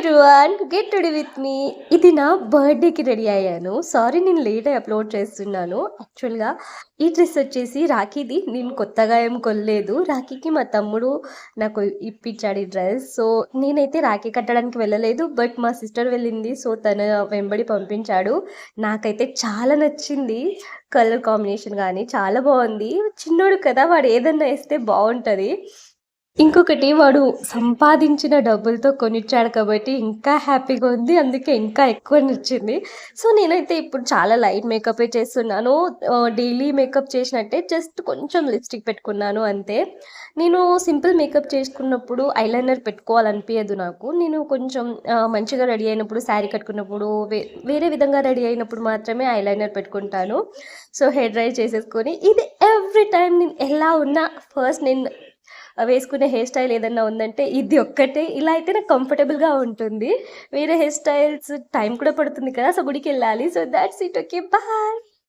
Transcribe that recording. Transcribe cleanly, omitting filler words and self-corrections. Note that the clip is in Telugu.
Everyone get ready with me. ఇది నా బర్త్డేకి రెడీ అయ్యాను. సారీ నేను లేట్ అయి అప్లోడ్ చేస్తున్నాను. యాక్చువల్గా ఈ డ్రెస్ వచ్చేసి రాఖీది. నేను కొత్తగా ఏం కొనలేదు. రాఖీకి మా తమ్ముడు నాకు ఇప్పించాడు ఈ డ్రెస్. సో నేనైతే రాఖీ కట్టడానికి వెళ్ళలేదు, బట్ మా సిస్టర్ వెళ్ళింది. సో తన వెంబడి పంపించాడు. నాకైతే చాలా నచ్చింది. కలర్ కాంబినేషన్ కానీ చాలా బాగుంది. చిన్నోడు కదా, వాడు ఏదన్నా వేస్తే బాగుంటుంది. ఇంకొకటి వాడు సంపాదించిన డబ్బులతో కొనిచ్చాడు కాబట్టి ఇంకా హ్యాపీగా ఉంది. అందుకే ఇంకా ఎక్కువ నచ్చింది. సో నేనైతే ఇప్పుడు చాలా లైట్ మేకపే చేస్తున్నాను. డైలీ మేకప్ చేసినట్టే జస్ట్ కొంచెం లిప్స్టిక్ పెట్టుకున్నాను అంతే. నేను సింపుల్ మేకప్ చేసుకున్నప్పుడు ఐలైనర్ పెట్టుకోవాలనిపించదు నాకు. నేను కొంచెం మంచిగా రెడీ అయినప్పుడు, శారీ కట్టుకున్నప్పుడు, వేరే విధంగా రెడీ అయినప్పుడు మాత్రమే ఐలైనర్ పెట్టుకుంటాను. సో హెయిర్ డ్రై చేసేసుకొని ఇది ఎవ్రీ టైం నేను ఎలా ఉన్నా ఫస్ట్ నేను వేసుకునే హెయిర్ స్టైల్ ఏదన్నా ఉందంటే ఇది ఒక్కటే. ఇలా అయితే నాకు కంఫర్టబుల్గా ఉంటుంది. వేరే హెయిర్ స్టైల్స్ టైం కూడా పడుతుంది కదా. సో గుడికి వెళ్ళాలి. So that's it. Okay, bye.